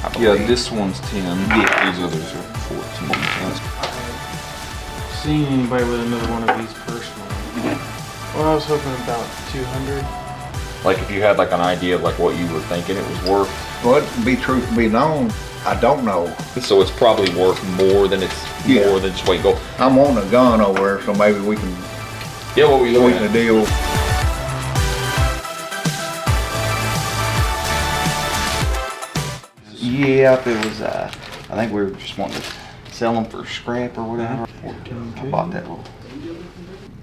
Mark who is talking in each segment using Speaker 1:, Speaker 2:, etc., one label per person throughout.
Speaker 1: I believe.
Speaker 2: Yeah, this one's 10.
Speaker 1: Yeah.
Speaker 2: These others are 14.
Speaker 3: Seen anybody with another one of these personally? Well, I was hoping about 200.
Speaker 2: Like if you had like an idea of like what you were thinking it was worth.
Speaker 1: Well, to be truth be known, I don't know.
Speaker 2: So it's probably worth more than more than just what you go.
Speaker 1: I'm wanting a gun over there, so maybe we can
Speaker 2: Yeah, what were you looking
Speaker 1: sweeten
Speaker 2: at?
Speaker 1: the deal.
Speaker 4: Yeah, it was, I think we were just wanting to sell them for scrap or whatever.
Speaker 2: 14.
Speaker 4: I bought that little.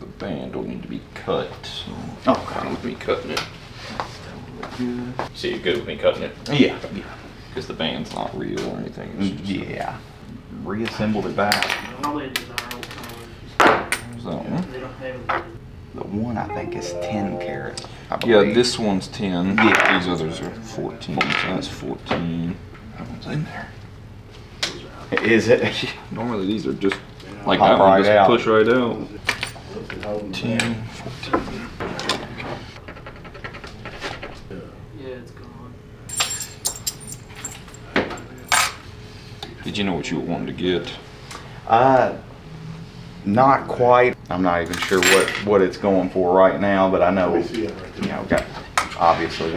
Speaker 2: The band will need to be cut. So
Speaker 4: Okay.
Speaker 2: fine with me cutting it. See, you're good with me cutting it?
Speaker 4: Yeah.
Speaker 2: Because the band's not real or anything. It's just
Speaker 4: Yeah. Reassembled it back.
Speaker 2: so.
Speaker 4: The one I think is 10 carats. I
Speaker 2: Yeah,
Speaker 4: believe.
Speaker 2: this one's 10.
Speaker 4: Yeah.
Speaker 2: These others are 14. So that's 14. That one's in there.
Speaker 4: Is it?
Speaker 2: Normally these are just like
Speaker 4: Pop
Speaker 2: that one,
Speaker 4: right
Speaker 2: just
Speaker 4: out.
Speaker 2: push right out. 10, 14.
Speaker 3: Yeah, it's gone.
Speaker 2: Did you know what you were wanting to get?
Speaker 4: Not quite. I'm not even sure what it's going for right now, but I know, got obviously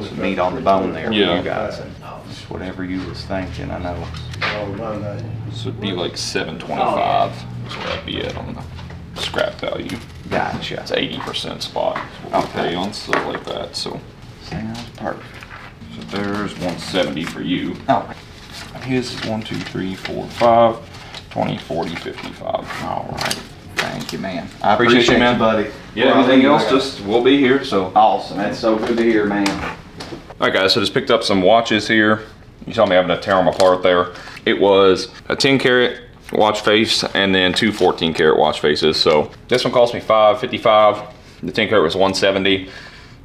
Speaker 4: some meat on the bone there for
Speaker 2: Yeah.
Speaker 4: you guys. And just whatever you was thinking, I know.
Speaker 2: So it'd be like 725. So that'd be it on the scrap value.
Speaker 4: Gotcha.
Speaker 2: It's 80% spot. Is what we
Speaker 4: Okay.
Speaker 2: pay on stuff like that. So
Speaker 4: Sounds perfect.
Speaker 2: there's 170 for you.
Speaker 4: Oh,
Speaker 2: His is 1, 2, 3, 4, 5, 20, 40, 55.
Speaker 4: all right. Thank you, man. I
Speaker 2: Appreciate you, man.
Speaker 4: buddy.
Speaker 2: Yeah, anything else, just we'll be here. So.
Speaker 4: Awesome. That's so good to hear, man.
Speaker 2: Alright guys, so just picked up some watches here. You saw me having to tear them apart there. It was a 10 karat watch face and then two 14 karat watch faces. So this one cost me $555. The 10 karat was 170.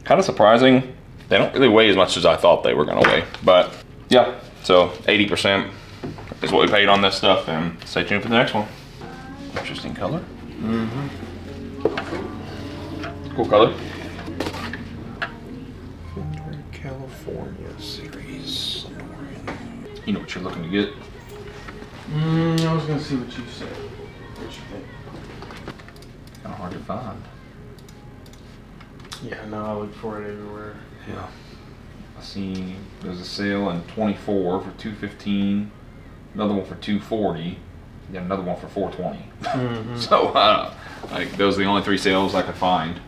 Speaker 2: Kind of surprising. They don't really weigh as much as I thought they were gonna weigh. But yeah, so 80% is what we paid on this stuff, and stay tuned for the next one. Interesting color. Cool color. California series. You know what you're looking to get.
Speaker 3: I was gonna see what you said. What you think?
Speaker 2: Kind of hard to find.
Speaker 3: Yeah, no, I look for it everywhere.
Speaker 2: Yeah. I see there's a sale in 24 for 215, another one for 240, then another one for 420. So like those are the only three sales I could find.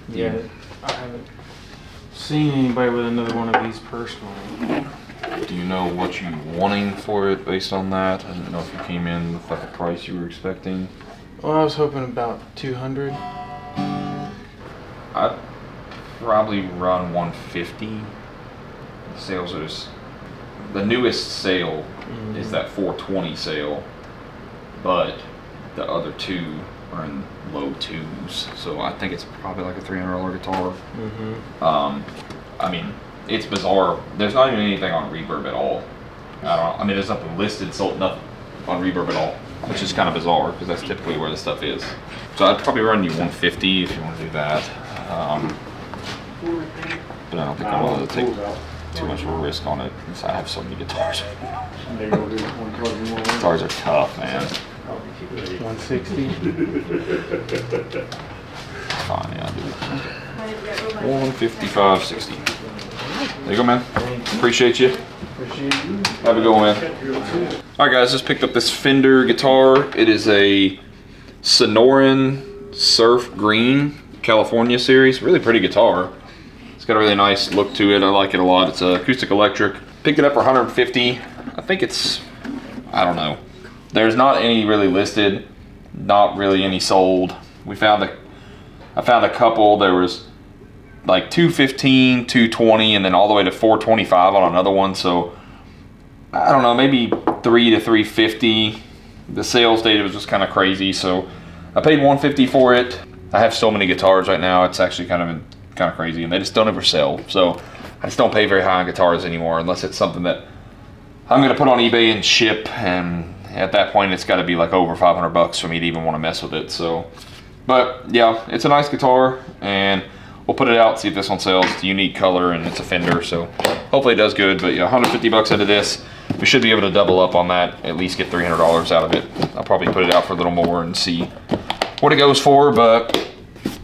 Speaker 3: Yeah, I haven't seen anybody with another one of these personally.
Speaker 2: Do you know what you're wanting for it based on that? I didn't know if you came in with like a price you were expecting.
Speaker 3: Well, I was hoping about 200.
Speaker 2: I'd probably run 150. The sales are just, the newest sale is that 420 sale, but the other two are in low twos. So I think it's probably like a $300 guitar. I mean, it's bizarre. There's not even anything on Reverb at all. I mean, there's nothing listed, sold nothing on Reverb at all, which is kind of bizarre because that's typically where the stuff is. So I'd probably run you 150 if you want to do that. But I don't think I'm willing to take too much of a risk on it because I have so many guitars. Guitars are tough, man.
Speaker 3: 160.
Speaker 2: Fine, yeah, I'll do it. 155, 60. There you go, man. Appreciate you. Have a good one, man. Alright guys, just picked up this Fender guitar. It is a Sonoran Surf Green California series. Really pretty guitar. It's got a really nice look to it. I like it a lot. It's acoustic electric. Picked it up for 150. I think it's, I don't know. There's not any really listed, not really any sold. I found a couple. There was like 215, 220, and then all the way to 425 on another one. So I don't know, maybe 3 to 350. The sales data was just kind of crazy. So I paid 150 for it. I have so many guitars right now. It's actually kind of crazy, and they just don't ever sell. So I just don't pay very high on guitars anymore unless it's something that I'm gonna put on eBay and ship, and at that point it's got to be like over 500 bucks for me to even want to mess with it. So, but yeah, it's a nice guitar, and we'll put it out, see if this one sells. It's a unique color and it's a fender, so hopefully it does good. But yeah, 150 bucks out of this. We should be able to double up on that, at least get $300 out of it. I'll probably put it out for a little more and see what it goes for, but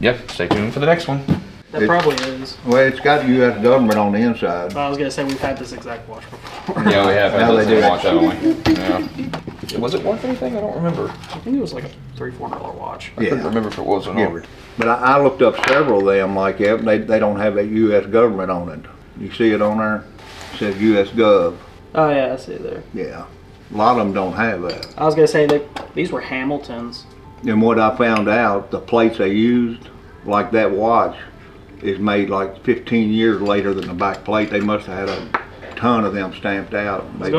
Speaker 2: yeah, stay tuned for the next one.
Speaker 3: That probably is.
Speaker 1: Well, it's got U.S. government on the inside.
Speaker 3: I was gonna say we've had this exact watch before.
Speaker 2: Yeah, we have.
Speaker 1: Now they do.
Speaker 2: Watch, haven't we? Yeah. Was it worth anything? I don't remember.
Speaker 3: I think it was like a $3-4 watch.
Speaker 2: I couldn't remember if it was or not.
Speaker 1: Yeah. But I looked up several of them like that, and they don't have that U.S. government on it. You see it on there? It says U.S. Gov.
Speaker 3: Oh yeah, I see it there.
Speaker 1: Yeah. A lot of them don't have that.
Speaker 3: I was gonna say that these were Hamiltons.
Speaker 1: And what I found out, the plates they used, like that watch, is made like 15 years later than the back plate. They must have had a ton of them stamped out. They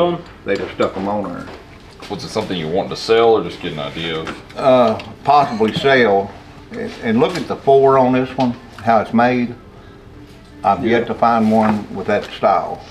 Speaker 1: just stuck them on there.
Speaker 2: Was it something you wanted to sell or just get an idea of?
Speaker 1: Possibly sell. And look at the 4 on this one, how it's made. I've yet to find one with that style.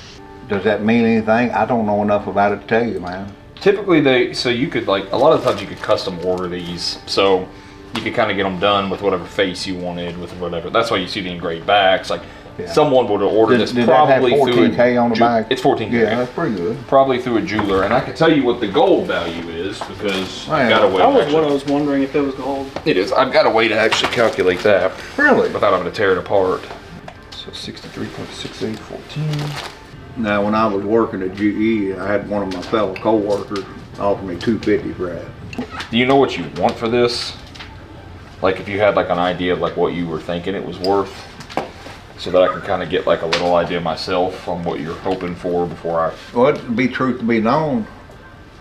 Speaker 1: Does that mean anything? I don't know enough about it to tell you, man.
Speaker 2: Typically so you could like, a lot of times you could custom order these. So you could kind of get them done with whatever face you wanted, with whatever. That's why you see the engraved backs. Like someone would have ordered this probably
Speaker 1: that have 14K on the back?
Speaker 2: It's 14K.
Speaker 1: Yeah, that's pretty good.
Speaker 2: Probably through a jeweler, and I can tell you what the gold value is because I've got a way.
Speaker 3: That was what I was wondering, if it was gold.
Speaker 2: It is. I've got a way to actually calculate that.
Speaker 1: Really?
Speaker 2: Without having to tear it apart. So 63.6814.
Speaker 1: Now, when I was working at GE, I had one of my fellow co-workers offer me $250 for that.
Speaker 2: Do you know what you want for this? Like if you had like an idea of like what you were thinking it was worth, so that I can kind of get like a little idea myself on what you're hoping for before I.
Speaker 1: Well, to be truth to be known,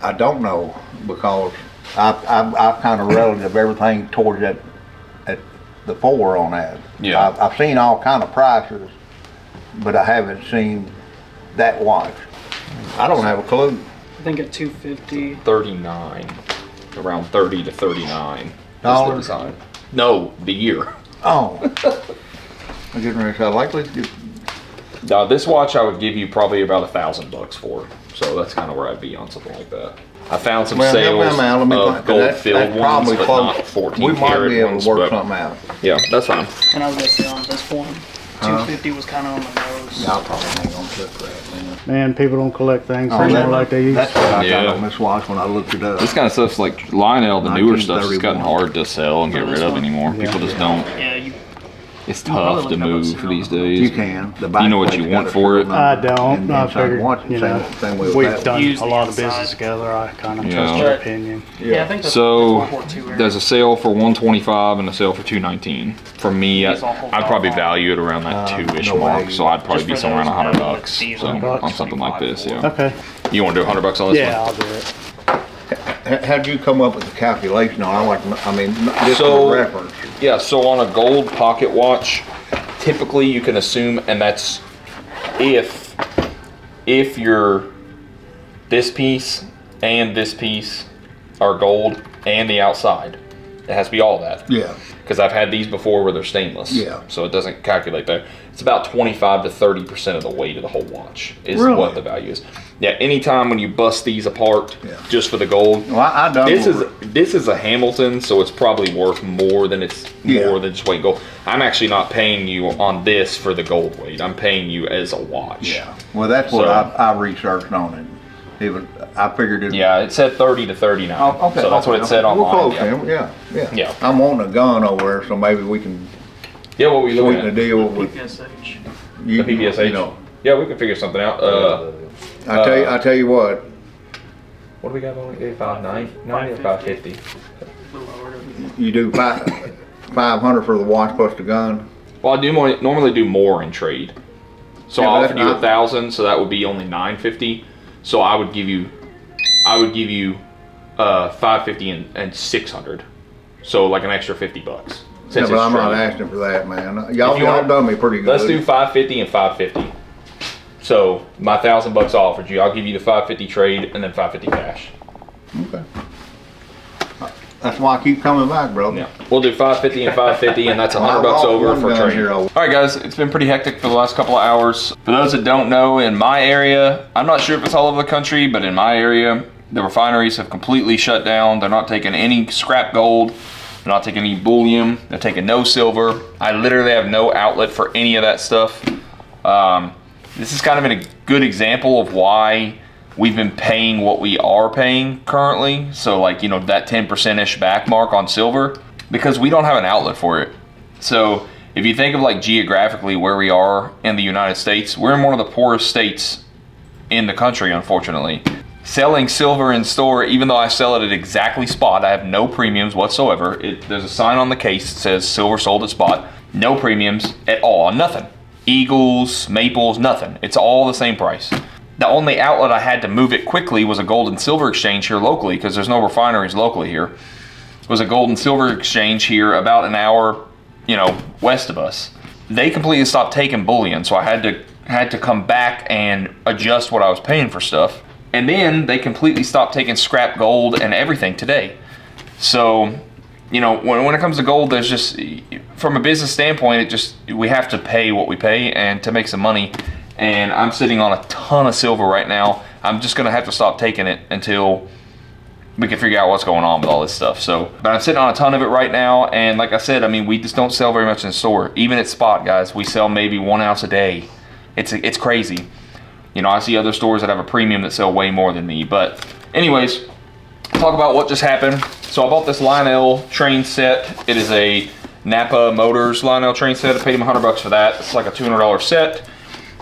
Speaker 1: I don't know, because I've kind of relative everything towards that at the 4 on that.
Speaker 2: Yeah.
Speaker 1: I've seen all kind of prices, but I haven't seen that watch. I don't have a clue.
Speaker 3: I think at 250.
Speaker 2: 39, around 30 to 39.
Speaker 1: Dollars?
Speaker 2: Is the design. No, the year.
Speaker 1: Oh. I'm getting ready to say, likely to get.
Speaker 2: Now this watch I would give you probably about $1,000 for. So that's kind of where I'd be on something like that. I found some sales of gold filled ones, but not 14
Speaker 1: We might
Speaker 2: karat
Speaker 1: be able
Speaker 2: ones,
Speaker 1: to work
Speaker 2: but
Speaker 1: something out.
Speaker 2: yeah, that's fine.
Speaker 3: And I was gonna say on this one, 250 was kind of on the nose.
Speaker 1: Yeah, I probably ain't gonna click that, man.
Speaker 5: Man, people don't collect things
Speaker 1: Oh,
Speaker 5: anymore like they used
Speaker 1: That's
Speaker 5: to.
Speaker 1: what I
Speaker 2: Yeah.
Speaker 1: got on this watch when I looked it up.
Speaker 2: This kind of stuff's like Lionel, the newer stuff, has gotten
Speaker 1: 1931.
Speaker 2: hard to sell and get rid of anymore. People just don't.
Speaker 3: Yeah, you
Speaker 2: It's
Speaker 3: probably
Speaker 2: tough to
Speaker 3: look up
Speaker 2: move
Speaker 3: soon.
Speaker 2: these
Speaker 1: You
Speaker 2: days.
Speaker 1: can. The
Speaker 2: You know what
Speaker 1: back
Speaker 2: you
Speaker 1: plate's
Speaker 2: want
Speaker 1: got a
Speaker 2: for it?
Speaker 1: serial
Speaker 5: I
Speaker 1: number,
Speaker 5: don't.
Speaker 1: and
Speaker 5: I
Speaker 1: inside
Speaker 5: figured,
Speaker 1: watch,
Speaker 5: you know,
Speaker 1: same way with
Speaker 5: we've
Speaker 1: that.
Speaker 5: done
Speaker 3: Use
Speaker 5: a
Speaker 3: the
Speaker 5: lot of
Speaker 3: inside.
Speaker 5: business together. I kind of
Speaker 2: Yeah.
Speaker 5: trust your opinion.
Speaker 3: yeah, I think that's
Speaker 2: So
Speaker 3: World War II era.
Speaker 2: there's a sale for 125 and a sale for 219. For me,
Speaker 3: These all hold
Speaker 2: I'd probably
Speaker 3: off.
Speaker 2: value it around that 2-ish
Speaker 1: no
Speaker 2: mark.
Speaker 1: way.
Speaker 2: So I'd probably
Speaker 3: Just
Speaker 2: be
Speaker 3: for
Speaker 2: somewhere around
Speaker 3: those,
Speaker 2: $100.
Speaker 3: these
Speaker 2: So
Speaker 3: are
Speaker 2: on something like this, yeah.
Speaker 5: Okay.
Speaker 2: You want to do $100 on this
Speaker 5: Yeah,
Speaker 2: one?
Speaker 5: I'll do it.
Speaker 1: How'd you come up with the calculation on? This
Speaker 2: So-
Speaker 1: is a reference.
Speaker 2: Yeah, so on a gold pocket watch, typically you can assume, and that's if your this piece and this piece are gold and the outside. It has to be all that.
Speaker 1: Yeah.
Speaker 2: Because I've had these before where they're stainless.
Speaker 1: Yeah.
Speaker 2: So it doesn't calculate that. It's about 25 to 30% of the weight of the whole watch is
Speaker 1: Really?
Speaker 2: what the value is. Yeah, anytime when you bust these apart
Speaker 1: Yeah.
Speaker 2: just for the gold,
Speaker 1: Well, I done
Speaker 2: this is a Hamilton, so it's probably worth more than more than just weight gold. I'm actually not paying you on this for the gold weight. I'm paying you as a watch.
Speaker 1: Yeah. Well, that's what
Speaker 2: So-
Speaker 1: I researched on it. I figured it.
Speaker 2: Yeah, it said 30 to 39.
Speaker 1: Oh, okay.
Speaker 2: So that's what it said
Speaker 1: We're
Speaker 2: online.
Speaker 1: close,
Speaker 2: Yeah.
Speaker 1: then. Yeah.
Speaker 2: Yeah.
Speaker 1: I'm wanting a gun over there, so maybe we can
Speaker 2: Yeah, what were you looking
Speaker 1: sweeten the
Speaker 2: at?
Speaker 1: deal with
Speaker 3: PSH.
Speaker 1: you.
Speaker 2: The PPSH?
Speaker 1: You know,
Speaker 2: Yeah, we can figure something out.
Speaker 1: I tell you what.
Speaker 2: What do we got on it? 590 or 550?
Speaker 1: You do 500 for the watch plus the gun.
Speaker 2: Well, I do normally do more in trade. So
Speaker 1: Yeah,
Speaker 2: I
Speaker 1: but
Speaker 2: offered you
Speaker 1: that's
Speaker 2: 1,000, so that would be only 950. So I would give you 550 and 600. So like an extra $50.
Speaker 1: Yeah,
Speaker 2: Since
Speaker 1: but
Speaker 2: it's
Speaker 1: I'm not
Speaker 2: trade.
Speaker 1: asking for that, man.
Speaker 2: If
Speaker 1: Y'all
Speaker 2: you want-
Speaker 1: done me pretty good.
Speaker 2: Let's do 550 and 550. So my $1,000 I offered you, I'll give you the 550 trade and then 550 cash.
Speaker 1: Okay. That's why I keep coming back, brother.
Speaker 2: Yeah, we'll do 550 and 550, and that's $100
Speaker 1: I'll
Speaker 2: over
Speaker 1: one
Speaker 2: for
Speaker 1: gun
Speaker 2: trade.
Speaker 1: here
Speaker 2: All
Speaker 1: over.
Speaker 2: right, guys, it's been pretty hectic for the last couple of hours. For those that don't know, in my area, I'm not sure if it's all over the country, but in my area, the refineries have completely shut down. They're not taking any scrap gold. They're not taking any bullion. They're taking no silver. I literally have no outlet for any of that stuff. This is kind of a good example of why we've been paying what we are paying currently. So like, you know, that 10%-ish back mark on silver, because we don't have an outlet for it. So if you think of like geographically where we are in the United States, we're in one of the poorest states in the country, unfortunately. Selling silver in store, even though I sell it at exactly spot, I have no premiums whatsoever. There's a sign on the case that says silver sold at spot. No premiums at all, nothing. Eagles, maples, nothing. It's all the same price. The only outlet I had to move it quickly was a gold and silver exchange here locally, because there's no refineries locally here. It was a gold and silver exchange here about an hour, you know, west of us. They completely stopped taking bullion, so I had to come back and adjust what I was paying for stuff. And then they completely stopped taking scrap gold and everything today. So, you know, when it comes to gold, there's just, from a business standpoint, we have to pay what we pay and to make some money. And I'm sitting on a ton of silver right now. I'm just gonna have to stop taking it until we can figure out what's going on with all this stuff. So, but I'm sitting on a ton of it right now. And like I said, I mean, we just don't sell very much in the store. Even at spot, guys, we sell maybe 1 ounce a day. It's crazy. You know, I see other stores that have a premium that sell way more than me. But anyways, talk about what just happened. So I bought this Lionel train set. It is a Napa Motors Lionel train set. I paid him $100 for that. It's like a $200 set.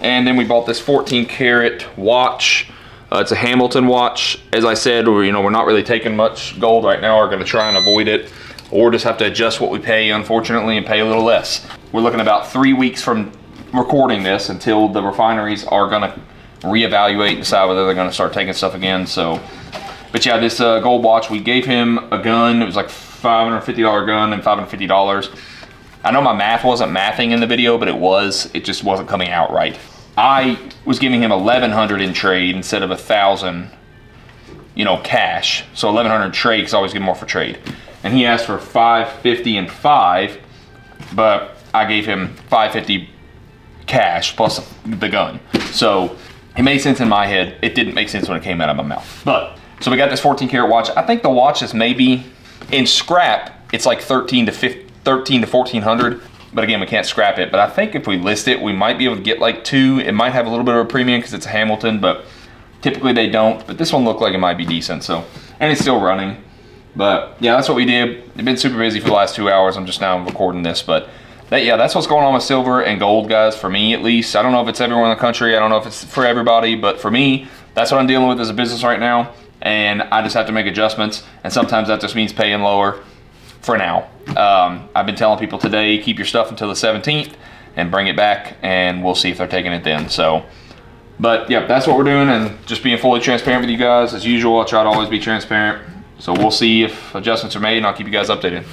Speaker 2: And then we bought this 14 karat watch. It's a Hamilton watch. As I said, we're not really taking much gold right now. We're gonna try and avoid it, or just have to adjust what we pay, unfortunately, and pay a little less. We're looking about 3 weeks from recording this until the refineries are gonna reevaluate and decide whether they're gonna start taking stuff again. So, but yeah, this gold watch, we gave him a gun. It was like $550 gun and $550. I know my math wasn't mathing in the video, but it just wasn't coming out right. I was giving him $1,100 in trade instead of $1,000, cash. So $1,100 trade, because I always give more for trade. And he asked for $550 and $5, but I gave him $550 cash plus the gun. So it made sense in my head. It didn't make sense when it came out of my mouth. But so we got this 14 karat watch. I think the watch is maybe in scrap, it's like $1,300 to $1,400. But again, we can't scrap it. But I think if we list it, we might be able to get like 2. It might have a little bit of a premium because it's a Hamilton, but typically they don't. But this one looked like it might be decent. So, and it's still running. But yeah, that's what we did. I've been super busy for the last 2 hours. I'm just now recording this. But that's what's going on with silver and gold, guys, for me at least. I don't know if it's everywhere in the country. I don't know if it's for everybody. But for me, that's what I'm dealing with as a business right now. And I just have to make adjustments. And sometimes that just means paying lower for now. I've been telling people today, keep your stuff until the 17th and bring it back, and we'll see if they're taking it then. So, but yeah, that's what we're doing, and just being fully transparent with you guys. As usual, I try to always be transparent. So we'll see if adjustments are made, and I'll keep you guys updated.